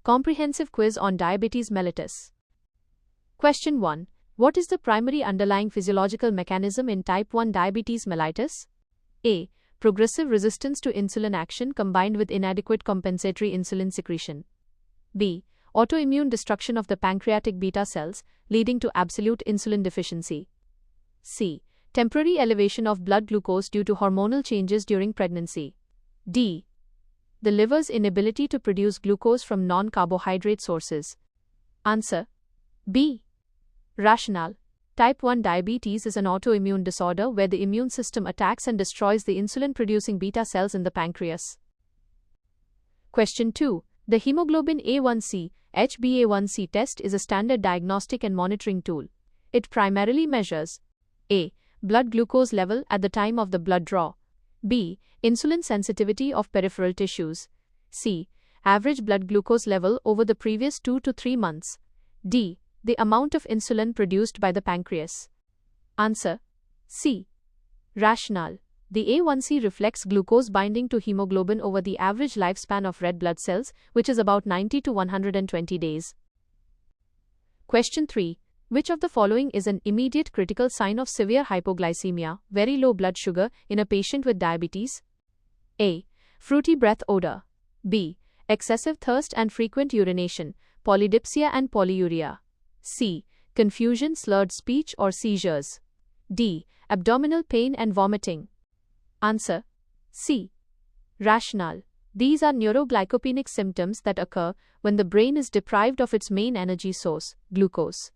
Comprehensive quiz on diabetes mellitus. Question 1. What is the primary underlying physiological mechanism in type 1 diabetes mellitus? A. Progressive resistance to insulin action combined with inadequate compensatory insulin secretion. B. Autoimmune destruction of the pancreatic beta cells, leading to absolute insulin deficiency. C. Temporary elevation of blood glucose due to hormonal changes during pregnancy. D. The liver's inability to produce glucose from non-carbohydrate sources. Answer. B. Rationale. Type 1 diabetes is an autoimmune disorder where the immune system attacks and destroys the insulin-producing beta cells in the pancreas. Question 2. The hemoglobin A1C, HbA1c test is a standard diagnostic and monitoring tool. It primarily measures A. Blood glucose level at the time of the blood draw. B. Insulin sensitivity of peripheral tissues. C. Average blood glucose level over the previous 2 to 3 months. D. The amount of insulin produced by the pancreas. Answer. C. Rationale. The A1C reflects glucose binding to hemoglobin over the average lifespan of red blood cells, which is about 90 to 120 days. Question 3. Which of the following is an immediate critical sign of severe hypoglycemia, very low blood sugar, in a patient with diabetes? A. Fruity breath odor. B. Excessive thirst and frequent urination, polydipsia and polyuria. C. Confusion, slurred speech or seizures. D. Abdominal pain and vomiting. Answer. C. Rationale. These are neuroglycopenic symptoms that occur when the brain is deprived of its main energy source, glucose.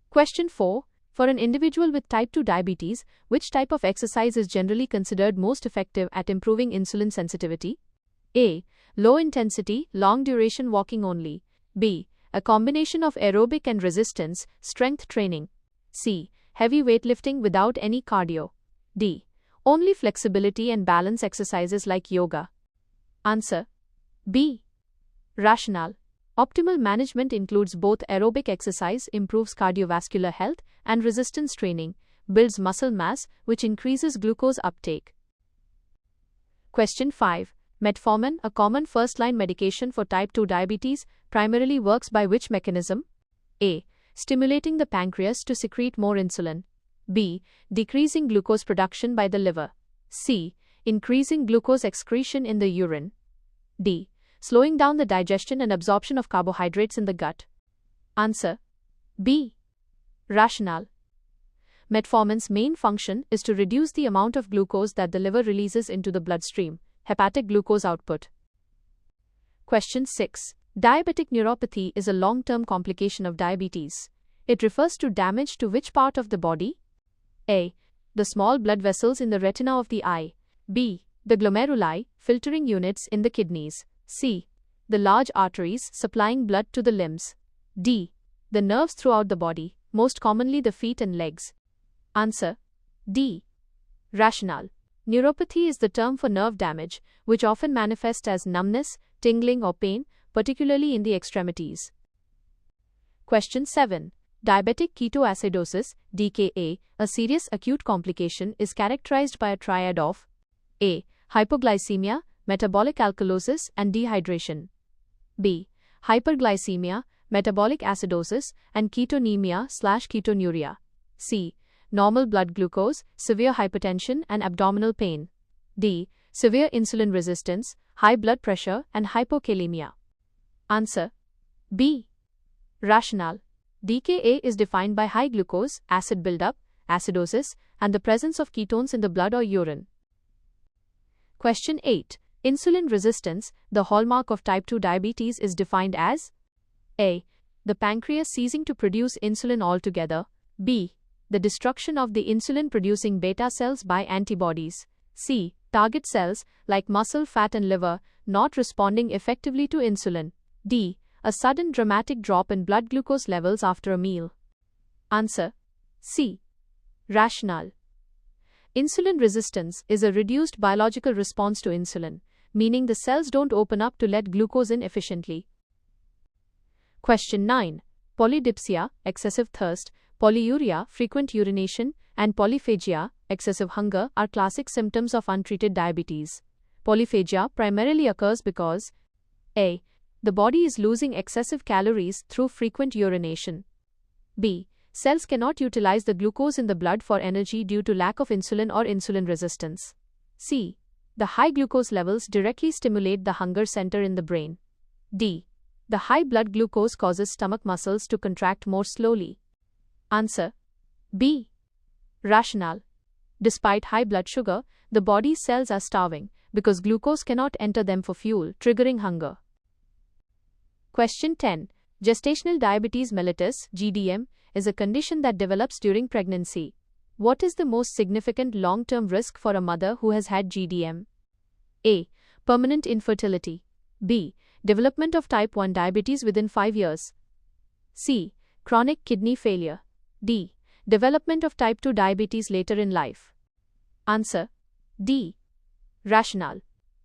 Question 4. For an individual with type 2 diabetes, which type of exercise is generally considered most effective at improving insulin sensitivity? A. Low intensity, long duration walking only. B. A combination of aerobic and resistance, strength training. C. Heavy weightlifting without any cardio. D. Only flexibility and balance exercises like yoga. Answer. B. Rationale. Optimal management includes both aerobic exercise, improves cardiovascular health, and resistance training, builds muscle mass, which increases glucose uptake. Question 5. Metformin, a common first-line medication for type 2 diabetes, primarily works by which mechanism? A. Stimulating the pancreas to secrete more insulin. B. Decreasing glucose production by the liver. C. Increasing glucose excretion in the urine. D. Slowing down the digestion and absorption of carbohydrates in the gut. Answer. B. Rationale. Metformin's main function is to reduce the amount of glucose that the liver releases into the bloodstream, hepatic glucose output. Question 6. Diabetic neuropathy is a long-term complication of diabetes. It refers to damage to which part of the body? A. The small blood vessels in the retina of the eye. B. The glomeruli, filtering units in the kidneys. C. The large arteries supplying blood to the limbs. D. The nerves throughout the body, most commonly the feet and legs. Answer. D. Rationale. Neuropathy is the term for nerve damage, which often manifests as numbness, tingling or pain, particularly in the extremities. Question 7. Diabetic ketoacidosis, DKA, a serious acute complication, is characterized by a triad of A. Hypoglycemia, metabolic alkalosis, and dehydration. B. Hyperglycemia, metabolic acidosis, and ketonemia/ketonuria. C. Normal blood glucose, severe hypertension, and abdominal pain. D. Severe insulin resistance, high blood pressure, and hypokalemia. Answer. B. Rationale. DKA is defined by high glucose, acid buildup, acidosis, and the presence of ketones in the blood or urine. Question 8. Insulin resistance, the hallmark of type 2 diabetes, is defined as A. The pancreas ceasing to produce insulin altogether. B. The destruction of the insulin-producing beta cells by antibodies. C. Target cells, like muscle, fat, and liver, not responding effectively to insulin. D. A sudden dramatic drop in blood glucose levels after a meal. Answer. C. Rationale. Insulin resistance is a reduced biological response to insulin, meaning the cells don't open up to let glucose in efficiently. Question 9. Polydipsia, excessive thirst, polyuria, frequent urination, and polyphagia, excessive hunger, are classic symptoms of untreated diabetes. Polyphagia primarily occurs because A. The body is losing excessive calories through frequent urination. B. Cells cannot utilize the glucose in the blood for energy due to lack of insulin or insulin resistance. C. The high glucose levels directly stimulate the hunger center in the brain. D. The high blood glucose causes stomach muscles to contract more slowly. Answer. B. Rationale. Despite high blood sugar, the body's cells are starving because glucose cannot enter them for fuel, triggering hunger. Question 10. Gestational diabetes mellitus (GDM) is a condition that develops during pregnancy. What is the most significant long-term risk for a mother who has had GDM? A. Permanent infertility. B. Development of type 1 diabetes within 5 years. C. Chronic kidney failure. D. Development of type 2 diabetes later in life. Answer. D. Rationale.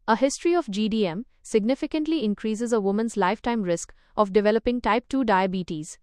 A history of GDM significantly increases a woman's lifetime risk of developing type 2 diabetes.